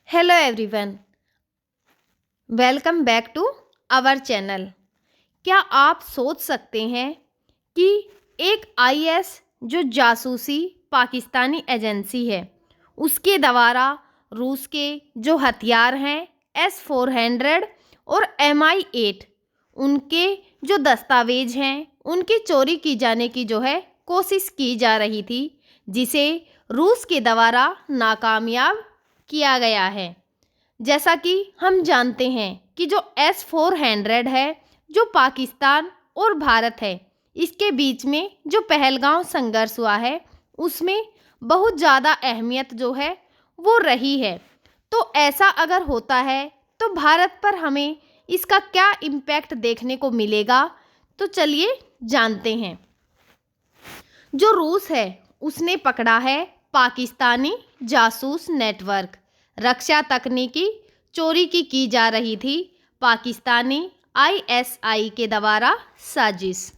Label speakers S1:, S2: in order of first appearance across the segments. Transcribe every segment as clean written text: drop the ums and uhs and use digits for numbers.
S1: Hello everyone, welcome back to our channel. क्या आप सोच सकते हैं कि एक आईएस जो जासूसी पाकिस्तानी एजेंसी है उसके द्वारा रूस के जो हथियार हैं S-400 और MI-8 उनके जो दस्तावेज हैं उनकी चोरी की जाने की जो है कोशिश की जा रही थी, जिसे रूस के द्वारा नाकामयाब किया गया है। जैसा कि हम जानते हैं कि जो S-400 है जो पाकिस्तान और भारत है इसके बीच में जो पहलगांव संघर्ष हुआ है उसमें बहुत ज़्यादा अहमियत जो है वो रही है। तो ऐसा अगर होता है तो भारत पर हमें इसका क्या इम्पैक्ट देखने को मिलेगा, तो चलिए जानते हैं। जो रूस है उसने पकड़ा है पाकिस्तानी जासूस नेटवर्क। रक्षा तकनीकी चोरी की जा रही थी पाकिस्तानी ISI के द्वारा साजिश।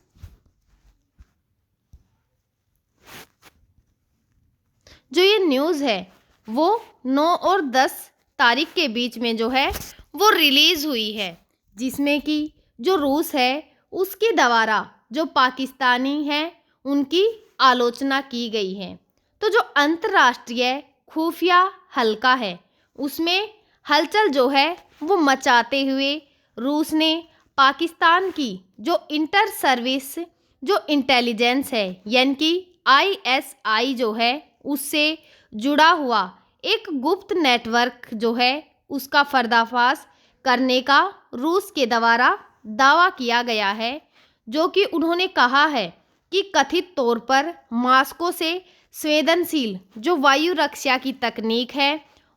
S1: जो ये न्यूज़ है वो 9 और 10 तारीख के बीच में जो है वो रिलीज़ हुई है, जिसमें कि जो रूस है उसके द्वारा जो पाकिस्तानी हैं उनकी आलोचना की गई है। तो जो अंतर्राष्ट्रीय खुफिया हल्का है उसमें हलचल जो है वो मचाते हुए रूस ने पाकिस्तान की जो इंटर सर्विस जो इंटेलिजेंस है यानी कि ISI जो है उससे जुड़ा हुआ एक गुप्त नेटवर्क जो है उसका पर्दाफाश करने का रूस के द्वारा दावा किया गया है। जो कि उन्होंने कहा है कि कथित तौर पर मास्को से संवेदनशील जो वायु रक्षा की तकनीक है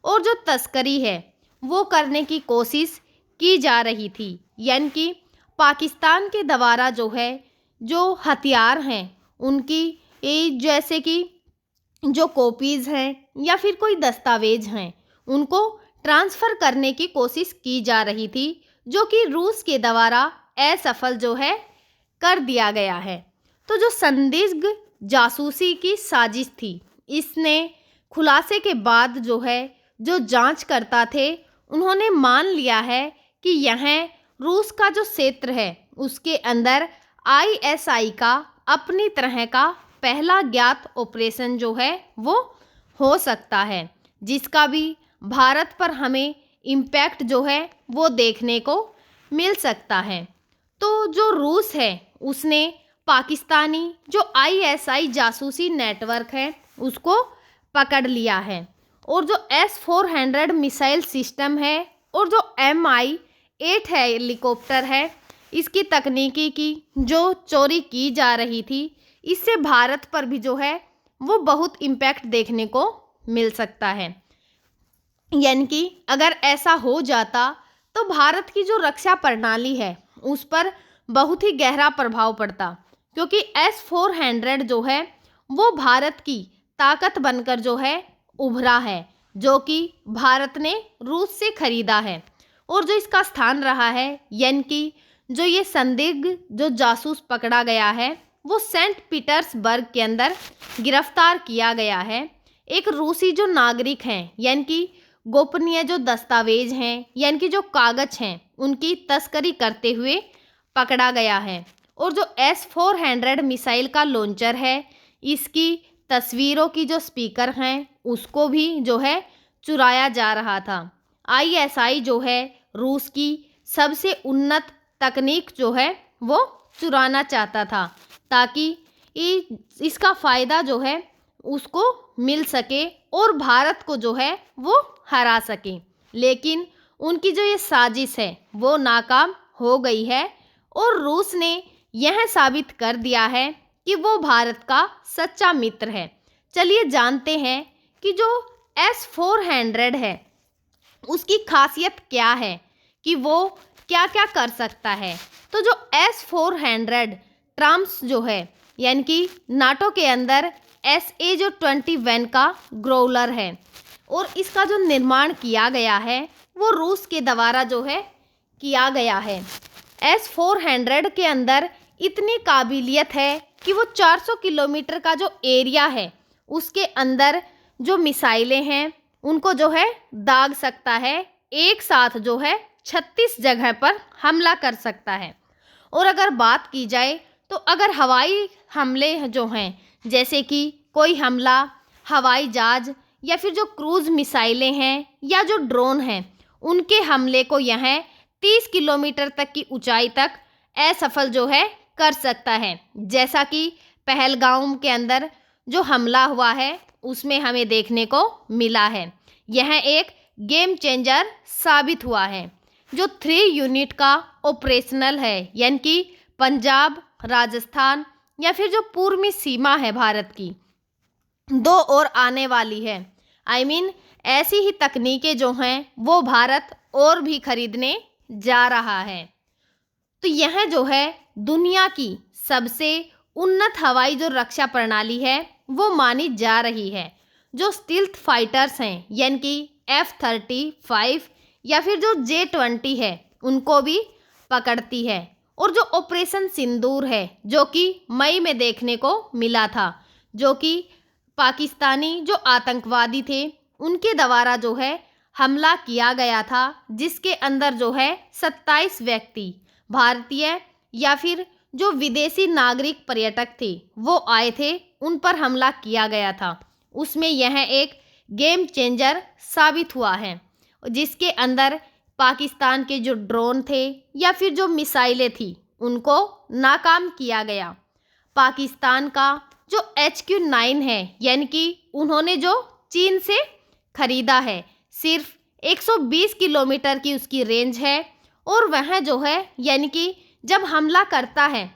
S1: और जो तस्करी है वो करने की कोशिश की जा रही थी, यानी कि पाकिस्तान के द्वारा जो है जो हथियार हैं उनकी जैसे कि जो कॉपीज़ हैं या फिर कोई दस्तावेज हैं उनको ट्रांसफ़र करने की कोशिश की जा रही थी, जो कि रूस के द्वारा असफल जो है कर दिया गया है। तो जो संदिग्ध जासूसी की साजिश थी इसने खुलासे के बाद जो है जो जांचकर्ता थे उन्होंने मान लिया है कि यह रूस का जो क्षेत्र है उसके अंदर ISI का अपनी तरह का पहला ज्ञात ऑपरेशन जो है वो हो सकता है, जिसका भी भारत पर हमें इम्पैक्ट जो है वो देखने को मिल सकता है। तो जो रूस है उसने पाकिस्तानी जो ISI जासूसी नेटवर्क है उसको पकड़ लिया है, और जो S-400 मिसाइल सिस्टम है और जो MI-8 है हेलीकॉप्टर है इसकी तकनीकी की जो चोरी की जा रही थी इससे भारत पर भी जो है वो बहुत इम्पैक्ट देखने को मिल सकता है। यानी कि अगर ऐसा हो जाता तो भारत की जो रक्षा प्रणाली है उस पर बहुत ही गहरा प्रभाव पड़ता, क्योंकि S-400 जो है वो भारत की ताकत बनकर जो है उभरा है, जो कि भारत ने रूस से खरीदा है। और जो इसका स्थान रहा है यानी कि जो ये संदिग्ध जो जासूस पकड़ा गया है वो सेंट पीटर्सबर्ग के अंदर गिरफ्तार किया गया है। एक रूसी जो नागरिक हैं यानी कि गोपनीय जो दस्तावेज हैं यानी कि जो कागज हैं उनकी तस्करी करते हुए पकड़ा गया है। और जो S-400 मिसाइल का लॉन्चर है इसकी तस्वीरों की जो स्पीकर हैं उसको भी जो है चुराया जा रहा था। ISI जो है रूस की सबसे उन्नत तकनीक जो है वो चुराना चाहता था, ताकि इसका फ़ायदा जो है उसको मिल सके और भारत को जो है वो हरा सके। लेकिन उनकी जो ये साजिश है वो नाकाम हो गई है और रूस ने यह साबित कर दिया है कि वो भारत का सच्चा मित्र है। चलिए जानते हैं कि जो S-400 है उसकी खासियत क्या है, कि वो क्या क्या कर सकता है। तो जो S-400 ट्राम्स जो है यानी कि नाटो के अंदर SA-21 का ग्रोलर है और इसका जो निर्माण किया गया है वो रूस के द्वारा जो है किया गया है। S-400 के अंदर इतनी काबिलियत है कि वो 400 किलोमीटर का जो एरिया है उसके अंदर जो मिसाइलें हैं उनको जो है दाग सकता है, एक साथ जो है 36 जगह पर हमला कर सकता है। और अगर बात की जाए तो अगर हवाई हमले जो हैं, जैसे कि कोई हमला हवाई जहाज या फिर जो क्रूज मिसाइलें हैं या जो ड्रोन हैं, उनके हमले को यह 30 किलोमीटर तक की ऊंचाई तक असफल जो है कर सकता है। जैसा कि पहलगाम के अंदर जो हमला हुआ है उसमें हमें देखने को मिला है। यह एक गेम चेंजर साबित हुआ है। जो 3 यूनिट का ऑपरेशनल है, यानी कि पंजाब, राजस्थान या फिर जो पूर्वी सीमा है भारत की, 2 और आने वाली है। ऐसी ही तकनीकें जो हैं वो भारत और भी खरीदने जा रहा है। तो यह जो है दुनिया की सबसे उन्नत हवाई जो रक्षा प्रणाली है वो मानी जा रही है। जो स्टील्थ फाइटर्स हैं, यानी कि F-35 या फिर जो J-20 है, उनको भी पकड़ती है। और जो ऑपरेशन सिंदूर है, जो कि मई में देखने को मिला था, जो कि पाकिस्तानी जो आतंकवादी थे उनके द्वारा जो है हमला किया गया था, जिसके अंदर जो है 27 व्यक्ति भारतीय या फिर जो विदेशी नागरिक पर्यटक थे वो आए थे, उन पर हमला किया गया था। उसमें यह एक गेम चेंजर साबित हुआ है, जिसके अंदर पाकिस्तान के जो ड्रोन थे या फिर जो मिसाइलें थी उनको नाकाम किया गया। पाकिस्तान का जो HQ-9 है, यानी कि उन्होंने जो चीन से खरीदा है, सिर्फ 120 किलोमीटर की उसकी रेंज है। और वह जो है यानी कि जब हमला करता है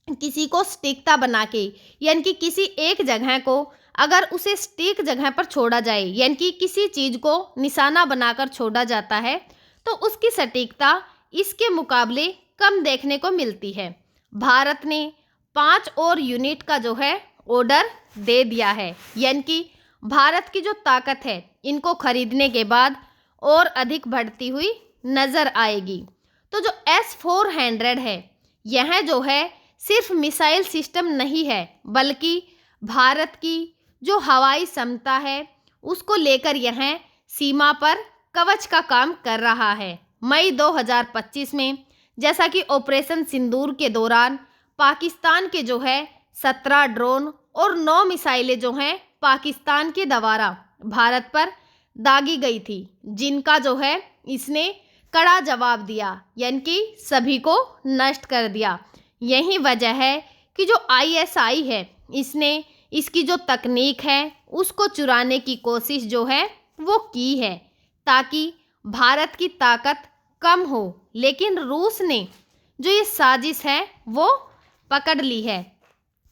S1: किसी को सटीकता बना के, यानी कि किसी एक जगह को अगर उसे सटीक जगह पर छोड़ा जाए, यानी कि किसी चीज़ को निशाना बनाकर छोड़ा जाता है, तो उसकी सटीकता इसके मुकाबले कम देखने को मिलती है। भारत ने 5 और यूनिट का जो है ऑर्डर दे दिया है, यानी कि भारत की जो ताकत है इनको खरीदने के बाद और अधिक बढ़ती हुई नज़र आएगी। तो जो S-400 है, यह जो है सिर्फ मिसाइल सिस्टम नहीं है, बल्कि भारत की जो हवाई क्षमता है उसको लेकर यह सीमा पर कवच का काम कर रहा है। मई 2025 में जैसा कि ऑपरेशन सिंदूर के दौरान पाकिस्तान के जो है 17 ड्रोन और 9 मिसाइलें जो हैं पाकिस्तान के द्वारा भारत पर दागी गई थी, जिनका जो है इसने कड़ा जवाब दिया, यानी कि सभी को नष्ट कर दिया। यही वजह है कि जो ISI है इसने इसकी जो तकनीक है उसको चुराने की कोशिश जो है वो की है, ताकि भारत की ताकत कम हो। लेकिन रूस ने जो ये साजिश है वो पकड़ ली है,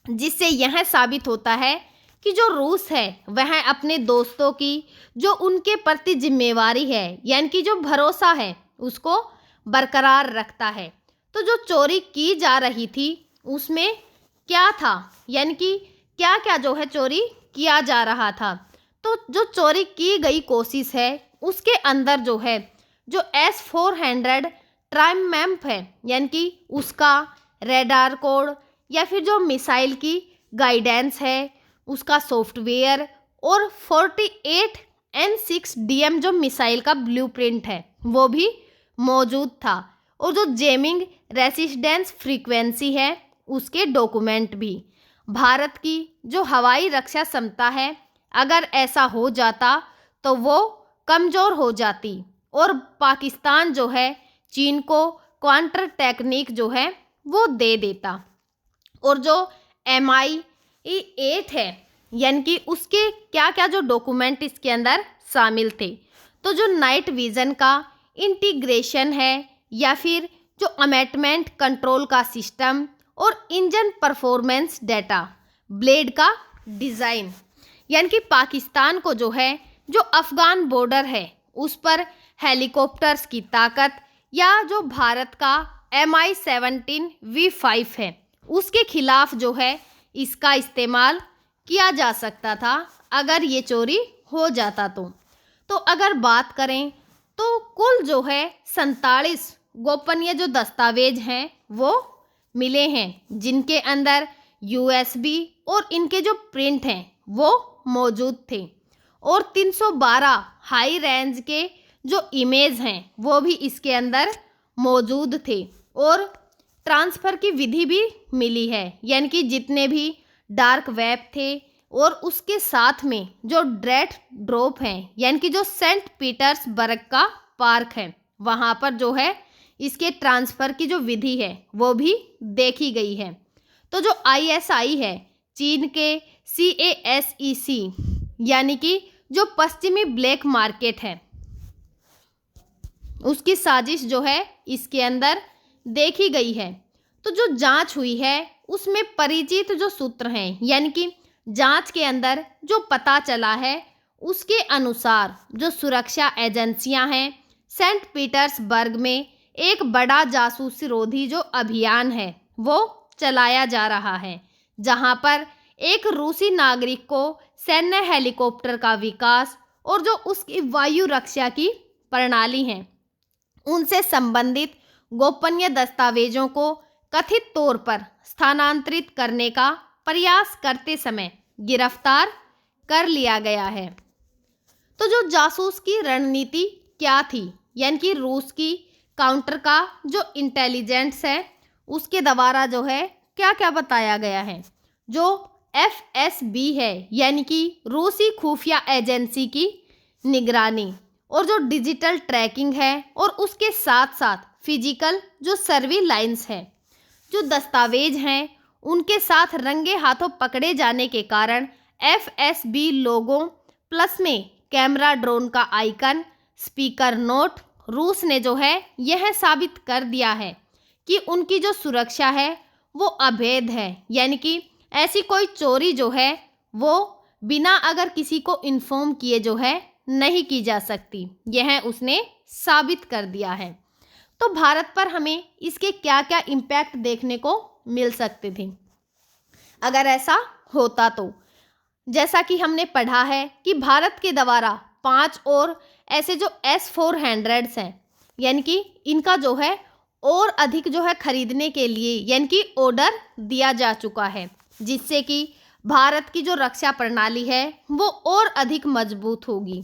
S1: जिससे यह साबित होता है कि जो रूस है वह अपने दोस्तों की जो उनके प्रति जिम्मेवारी है, यानी कि जो भरोसा है, उसको बरकरार रखता है। तो जो चोरी की जा रही थी उसमें क्या था, यानी कि क्या क्या जो है चोरी किया जा रहा था। तो जो चोरी की गई कोशिश है उसके अंदर जो है जो S-400 ट्राइमैम्प है, यानी कि उसका रेडार कोड या फिर जो मिसाइल की गाइडेंस है, उसका सॉफ्टवेयर और 48 N6DM जो मिसाइल का ब्लूप्रिंट है वो भी मौजूद था। और जो जेमिंग रेसिस्टेंस फ्रीक्वेंसी है उसके डॉक्यूमेंट भी। भारत की जो हवाई रक्षा क्षमता है, अगर ऐसा हो जाता तो वो कमज़ोर हो जाती और पाकिस्तान जो है चीन को काउंटर टेक्निक जो है वो दे देता। और जो MI-8 है, यानी कि उसके क्या क्या जो डॉक्यूमेंट इसके अंदर शामिल थे, तो जो नाइट विज़न का इंटीग्रेशन है या फिर जो अमेटमेंट कंट्रोल का सिस्टम और इंजन परफॉर्मेंस डेटा, ब्लेड का डिज़ाइन, यानी कि पाकिस्तान को जो है जो अफ़गान बॉर्डर है उस पर हेलीकॉप्टर्स की ताकत या जो भारत का MI-17 V5 है उसके खिलाफ जो है इसका इस्तेमाल किया जा सकता था अगर ये चोरी हो जाता तो अगर बात करें तो कुल जो है 47 गोपनीय जो दस्तावेज हैं वो मिले हैं, जिनके अंदर USB और इनके जो प्रिंट हैं वो मौजूद थे। और 312 हाई रेंज के जो इमेज हैं वो भी इसके अंदर मौजूद थे। और ट्रांसफ़र की विधि भी मिली है, यानी कि जितने भी डार्क वेब थे और उसके साथ में जो ड्रेड ड्रॉप हैं, यानी कि जो सेंट पीटर्सबर्ग का पार्क है वहाँ पर जो है इसके ट्रांसफ़र की जो विधि है वो भी देखी गई है। तो जो ISI है चीन के CASEC यानी कि जो पश्चिमी ब्लैक मार्केट है उसकी साजिश जो है इसके अंदर देखी गई है। तो जो जांच हुई है उसमें परिचित जो सूत्र हैं, यानी कि जांच के अंदर जो पता चला है उसके अनुसार जो सुरक्षा एजेंसियां हैं सेंट पीटर्सबर्ग में एक बड़ा जासूसी रोधी जो अभियान है वो चलाया जा रहा है, जहां पर एक रूसी नागरिक को सैन्य हेलीकॉप्टर का विकास और जो उसकी वायु रक्षा की प्रणाली है उनसे संबंधित गोपनीय दस्तावेजों को कथित तौर पर स्थानांतरित करने का प्रयास करते समय गिरफ्तार कर लिया गया है। तो जो जासूस की रणनीति क्या थी, यानी कि रूस की काउंटर का जो इंटेलिजेंस है उसके द्वारा जो है क्या क्या बताया गया है। जो FSB है यानी कि रूसी खुफिया एजेंसी की निगरानी और जो डिजिटल ट्रैकिंग है और उसके साथ साथ फिजिकल जो सर्विलाइंस है, जो दस्तावेज हैं उनके साथ रंगे हाथों पकड़े जाने के कारण FSB लोगों प्लस में कैमरा ड्रोन का आइकन स्पीकर नोट रूस ने जो है यह साबित कर दिया है कि उनकी जो सुरक्षा है वो अभेद है, यानी कि ऐसी कोई चोरी जो है वो बिना अगर किसी को इन्फॉर्म किए जो है नहीं की जा सकती, यह उसने साबित कर दिया है। तो भारत पर हमें इसके क्या क्या इम्पैक्ट देखने को मिल सकते थे अगर ऐसा होता। तो जैसा कि हमने पढ़ा है कि भारत के द्वारा 5 और ऐसे जो S-400s हैं, यानी कि इनका जो है और अधिक जो है खरीदने के लिए यानी कि ऑर्डर दिया जा चुका है, जिससे कि भारत की जो रक्षा प्रणाली है वो और अधिक मजबूत होगी।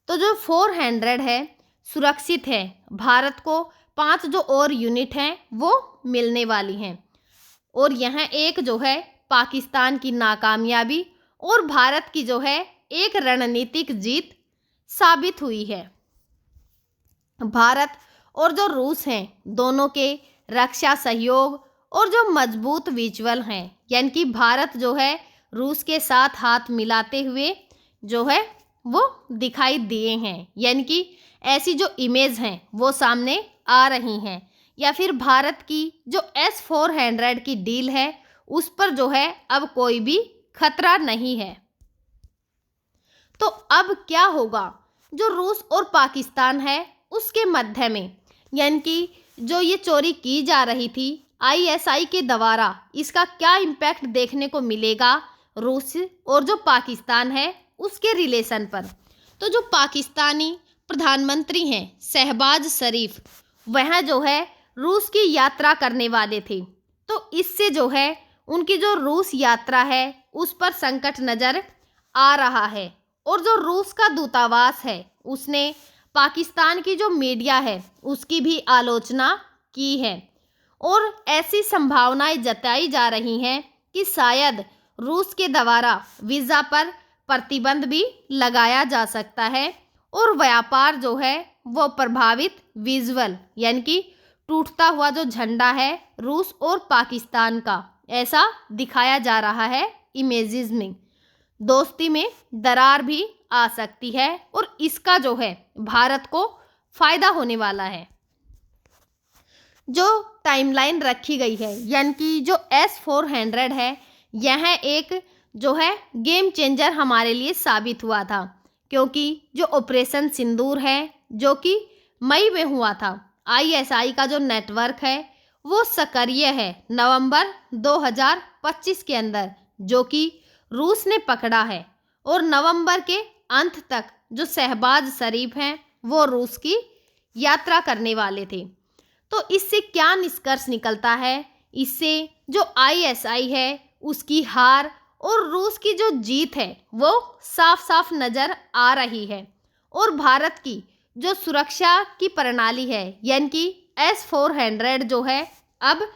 S1: तो जो 400 है सुरक्षित है, भारत को 5 जो और यूनिट हैं वो मिलने वाली हैं। और यह एक जो है पाकिस्तान की नाकामयाबी और भारत की जो है एक रणनीतिक जीत साबित हुई है। भारत और जो रूस हैं दोनों के रक्षा सहयोग और जो मजबूत विजुअल हैं, यानी कि भारत जो है रूस के साथ हाथ मिलाते हुए जो है वो दिखाई दिए हैं, यानी कि ऐसी जो इमेज हैं वो सामने आ रही हैं, या फिर भारत की जो S-400 की डील है उस पर जो है अब कोई भी खतरा नहीं है। तो अब क्या होगा, जो रूस और पाकिस्तान है उसके मध्य में, यानी कि जो ये चोरी की जा रही थी ISI के द्वारा, इसका क्या इम्पैक्ट देखने को मिलेगा रूस और जो पाकिस्तान है उसके रिलेशन पर। तो जो पाकिस्तानी प्रधानमंत्री हैं शहबाज शरीफ, वह जो है रूस की यात्रा करने वाले थे। तो इससे जो है उनकी जो रूस यात्रा है उस पर संकट नज़र आ रहा है। और जो रूस का दूतावास है उसने पाकिस्तान की जो मीडिया है उसकी भी आलोचना की है, और ऐसी संभावनाएं जताई जा रही हैं कि शायद रूस के द्वारा वीज़ा पर प्रतिबंध भी लगाया जा सकता है और व्यापार जो है वो प्रभावित विजुअल, यानी कि टूटता हुआ जो झंडा है रूस और पाकिस्तान का, ऐसा दिखाया जा रहा है इमेजेस में। दोस्ती में दरार भी आ सकती है और इसका जो है भारत को फायदा होने वाला है। जो टाइमलाइन रखी गई है, यानी कि जो S-400 है, यह एक जो है गेम चेंजर हमारे लिए साबित हुआ था, क्योंकि जो ऑपरेशन सिंदूर है जो कि मई में हुआ था, ISI का जो नेटवर्क है वो सक्रिय है नवंबर 2025 के अंदर, जो कि रूस ने पकड़ा है। और नवंबर के अंत तक जो शहबाज शरीफ हैं वो रूस की यात्रा करने वाले थे। तो इससे क्या निष्कर्ष निकलता है, इससे जो ISI है उसकी हार और रूस की जो जीत है वो साफ साफ नज़र आ रही है। और भारत की जो सुरक्षा की प्रणाली है यानी कि S-400 जो है अब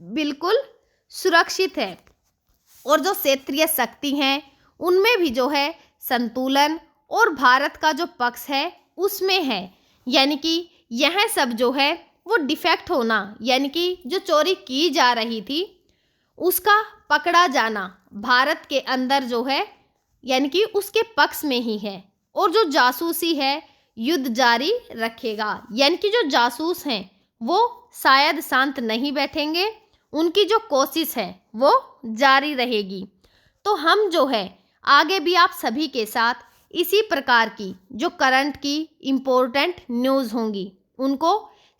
S1: बिल्कुल सुरक्षित है। और जो क्षेत्रीय शक्ति हैं उनमें भी जो है संतुलन और भारत का जो पक्ष है उसमें है। यानी कि यह सब जो है वो डिफेक्ट होना यानी कि जो चोरी की जा रही थी उसका पकड़ा जाना भारत के अंदर जो है यानी कि उसके पक्ष में ही है। और जो जासूसी है युद्ध जारी रखेगा यानी कि जो जासूस हैं वो शायद शांत नहीं बैठेंगे, उनकी जो कोशिश है वो जारी रहेगी। तो हम जो है आगे भी आप सभी के साथ इसी प्रकार की जो करंट की इम्पोर्टेंट न्यूज़ होंगी उनको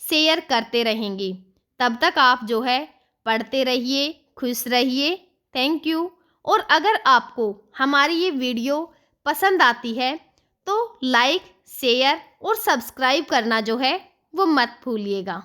S1: शेयर करते रहेंगे। तब तक आप जो है पढ़ते रहिए, खुश रहिए। Thank you. और अगर आपको हमारी ये वीडियो पसंद आती है तो लाइक, शेयर और सब्सक्राइब करना जो है वो मत भूलिएगा।